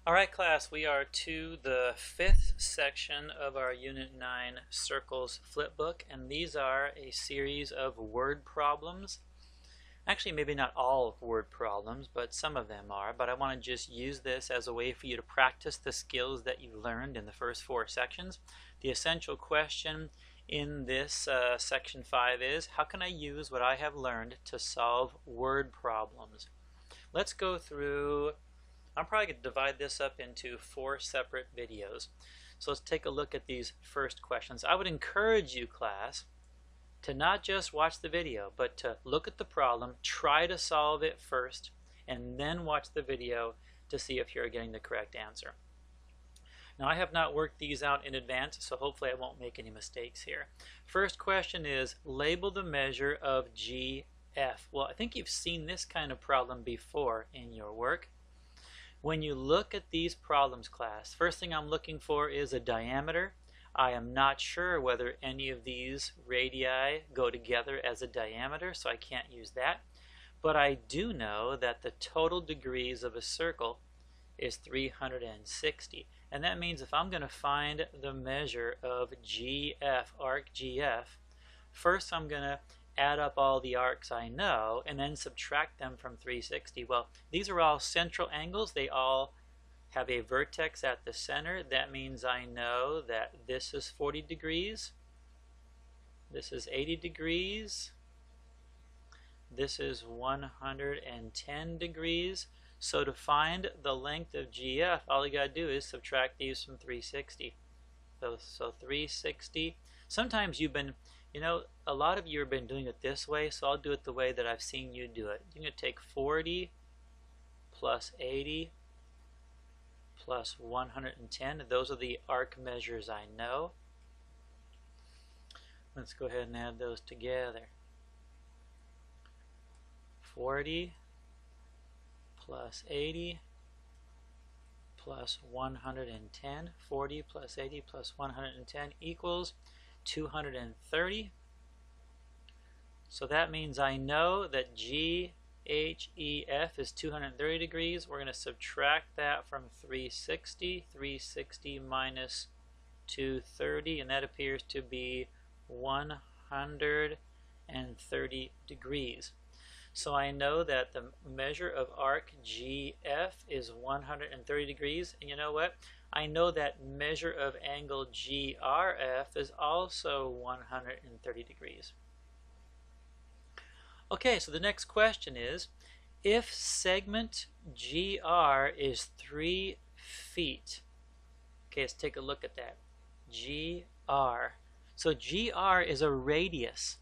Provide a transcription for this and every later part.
Alright class, we are to the fifth section of our Unit 9 Circles flipbook, and these are a series of word problems. Actually, maybe not all word problems, but some of them are, but I want to just use this as a way for you to practice the skills that you learned in the first four sections. The essential question in this section 5 is, how can I use what I have learned to solve word problems? Let's go through. I'm probably going to divide this up into 4 separate videos. So let's take a look at these first questions. I would encourage you, class, to not just watch the video, but to look at the problem, try to solve it first, and then watch the video to see if you're getting the correct answer. Now, I have not worked these out in advance, so hopefully I won't make any mistakes here. First question is, label the measure of GF. Well, I think you've seen this kind of problem before in your work. When you look at these problems, class, first thing I'm looking for is a diameter. I am not sure whether any of these radii go together as a diameter, so I can't use that. But I do know that the total degrees of a circle is 360. And that means if I'm going to find the measure of GF, arc GF, first I'm going to add up all the arcs I know and then subtract them from 360. Well, these are all central angles. They all have a vertex at the center. That means I know that this is 40 degrees, this is 80 degrees, this is 110 degrees. So to find the length of GF, all you got to do is subtract these from 360. So 360. Sometimes you've been, a lot of you have been doing it this way, so I'll do it the way that I've seen you do it. You're going to take 40 plus 80 plus 110. Those are the arc measures I know. Let's go ahead and add those together. 40 plus 80 plus 110. 40 plus 80 plus 110 equals 230. So that means I know that GHEF is 230 degrees. We're going to subtract that from 360. 360 minus 230, and that appears to be 130 degrees. So I know that the measure of arc GF is 130 degrees. And you know what? I know that measure of angle GRF is also 130 degrees. Okay, so the next question is, if segment GR is 3 feet, okay, let's take a look at that. GR. So GR is a radius.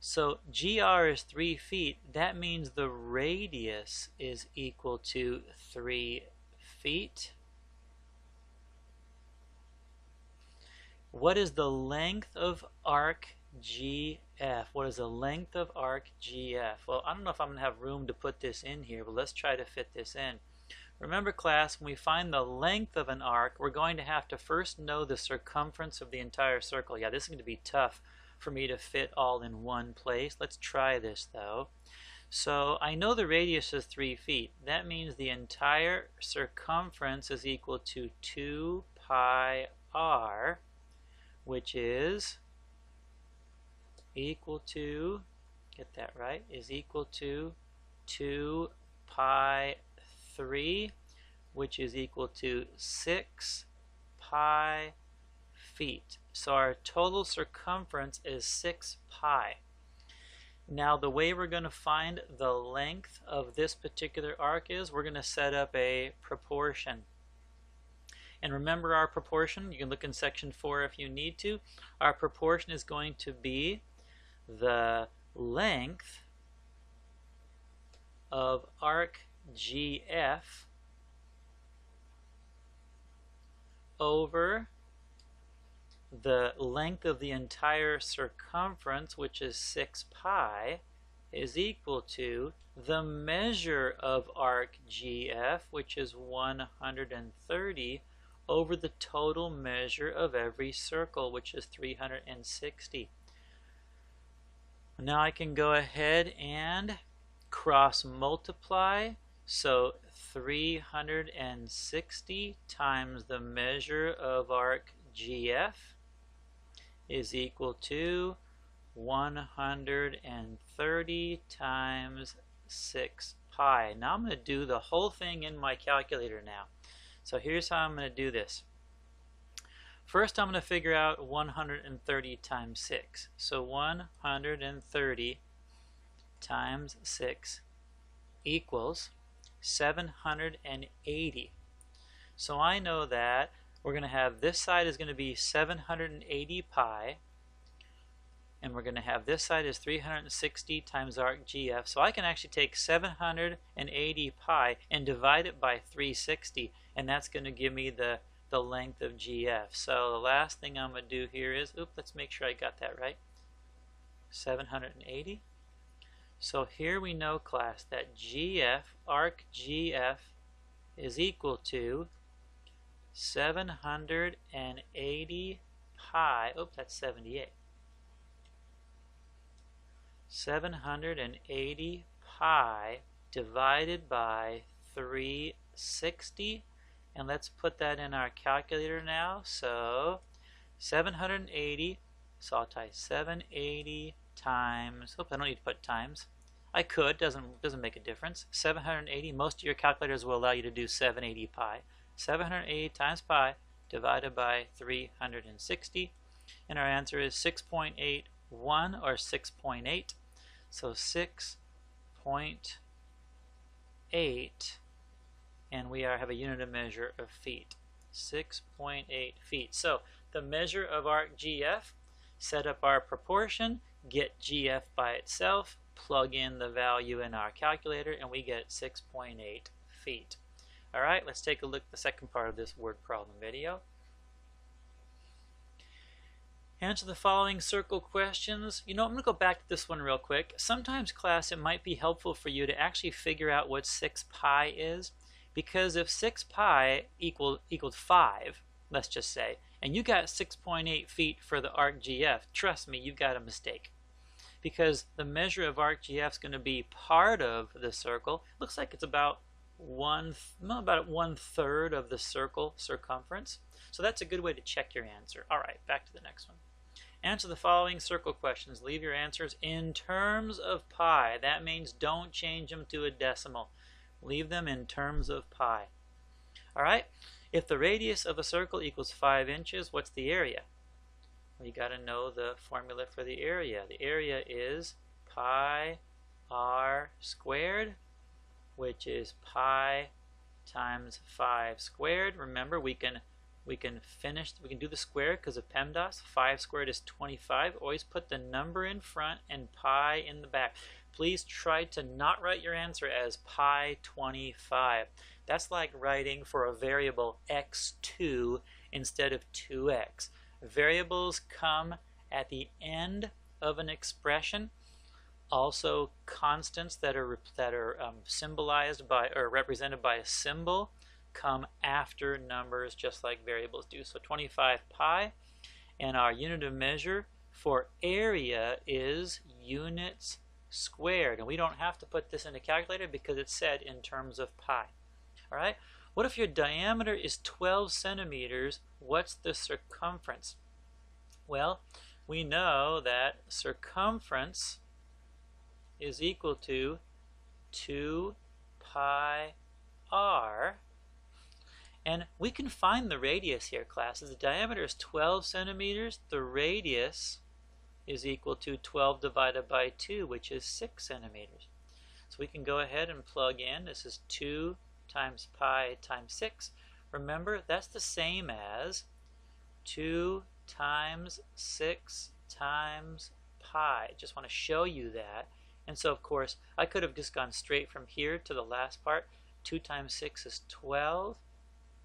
So GR is 3 feet. That means the radius is equal to 3 feet. What is the length of arc GF? What is the length of arc GF? Well, I don't know if I'm going to have room to put this in here, but let's try to fit this in. Remember, class, when we find the length of an arc, we're going to have to first know the circumference of the entire circle. Yeah, this is going to be tough for me to fit all in one place. Let's try this, though. So I know the radius is 3 feet. That means the entire circumference is equal to 2 pi r, which is equal to, get that right, is equal to 2 pi 3, which is equal to 6 pi feet. So our total circumference is 6 pi. Now the way we're going to find the length of this particular arc is we're going to set up a proportion. And remember our proportion, you can look in section 4 if you need to. Our proportion is going to be the length of arc GF over the length of the entire circumference, which is 6 pi, is equal to the measure of arc GF, which is 130, over the total measure of every circle, which is 360. Now I can go ahead and cross multiply So 360 times the measure of arc GF is equal to 130 times 6 pi. Now I'm going to do the whole thing in my calculator now. So here's how I'm going to do this. First, I'm going to figure out 130 times 6. So 130 times 6 equals 780. So I know that we're going to have this side is going to be 780 pi, and we're going to have this side is 360 times arc GF. So I can actually take 780 pi and divide it by 360, and that's going to give me the length of GF. So the last thing I'm going to do here is, let's make sure I got that right. 780. So here we know, class, that GF, arc GF, is equal to 780 pi, that's 78. 780 pi divided by 360, and let's put that in our calculator now. So 780, so I'll type 780 times, I don't need to put times. I could, doesn't make a difference. 780, most of your calculators will allow you to do 780 pi. 780 times pi divided by 360, and our answer is 6.81 or 6.8. So 6.8, and we have a unit of measure of feet. 6.8 feet. So the measure of arc GF, set up our proportion, get GF by itself, plug in the value in our calculator, and we get 6.8 feet. Alright, let's take a look at the second part of this word problem video. Answer the following circle questions. I'm going to go back to this one real quick. Sometimes, class, it might be helpful for you to actually figure out what 6 pi is, because if 6 pi equaled 5, let's just say, and you got 6.8 feet for the arc GF, trust me, you've got a mistake. Because the measure of arc GF is going to be part of the circle. Looks like it's about one third of the circle circumference. So that's a good way to check your answer. All right, back to the next one. Answer the following circle questions. Leave your answers in terms of pi. That means don't change them to a decimal. Leave them in terms of pi. All right, if the radius of a circle equals 5 inches, what's the area? Well, you got to know the formula for the area. The area is pi r squared, which is pi times 5 squared. Remember, we can do the square because of PEMDAS. 5 squared is 25. Always put the number in front and pi in the back. Please try to not write your answer as pi 25. That's like writing for a variable x2 instead of 2x. Variables come at the end of an expression. Also, constants that are symbolized by or represented by a symbol come after numbers, just like variables do. So 25 pi, and our unit of measure for area is units squared, and we don't have to put this in a calculator because it's said in terms of pi. All right. What if your diameter is 12 centimeters? What's the circumference? Well, we know that circumference is equal to 2 pi r. And we can find the radius here, class. The diameter is 12 centimeters. The radius is equal to 12 divided by 2, which is 6 centimeters. So we can go ahead and plug in. This is 2 times pi times 6. Remember, that's the same as 2 times 6 times pi. Just want to show you that. And so, of course, I could have just gone straight from here to the last part. 2 times 6 is 12.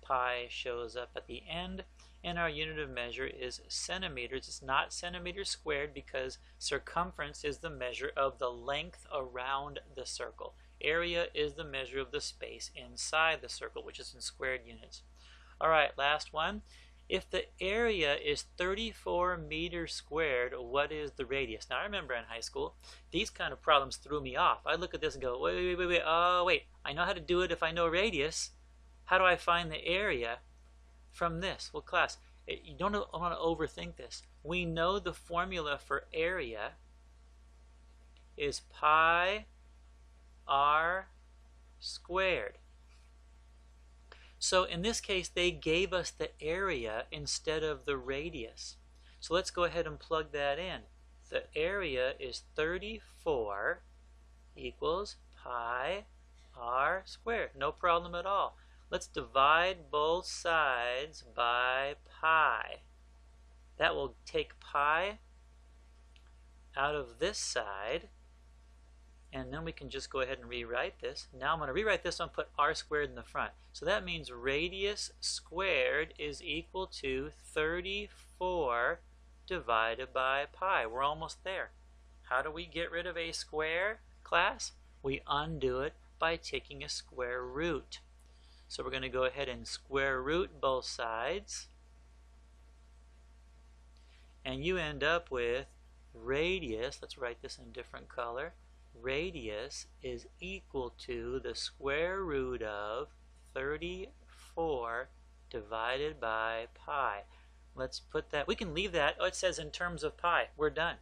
Pi shows up at the end. And our unit of measure is centimeters. It's not centimeters squared because circumference is the measure of the length around the circle. Area is the measure of the space inside the circle, which is in squared units. All right, last one. If the area is 34 meters squared, what is the radius? Now I remember in high school, these kind of problems threw me off. I'd look at this and go, wait, oh wait, I know how to do it if I know radius. How do I find the area from this? Well, class, you don't want to overthink this. We know the formula for area is pi r squared. So in this case, they gave us the area instead of the radius. So let's go ahead and plug that in. The area is 34 equals pi r squared. No problem at all. Let's divide both sides by pi. That will take pi out of this side. And then we can just go ahead and rewrite this. Now I'm going to rewrite this and put r squared in the front. So that means radius squared is equal to 34 divided by pi. We're almost there. How do we get rid of a square, class? We undo it by taking a square root. So we're going to go ahead and square root both sides. And you end up with radius, let's write this in a different color. Radius is equal to the square root of 34 divided by pi. Let's put that, we can leave that, oh, it says in terms of pi. We're done.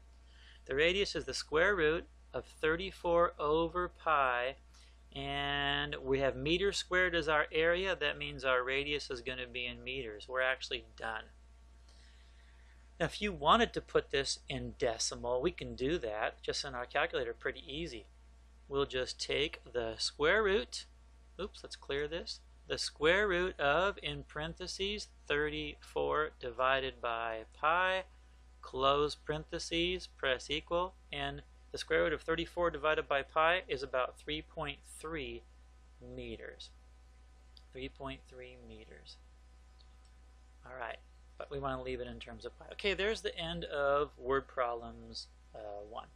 The radius is the square root of 34 over pi, and we have meters squared as our area. That means our radius is going to be in meters. We're actually done. Now, if you wanted to put this in decimal, we can do that just in our calculator pretty easy. We'll just take the square root, oops, let's clear this, the square root of, in parentheses, 34 divided by pi, close parentheses, press equal, and the square root of 34 divided by pi is about 3.3 meters. 3.3 meters. All right. But we want to leave it in terms of pi. Okay, there's the end of word problems 1.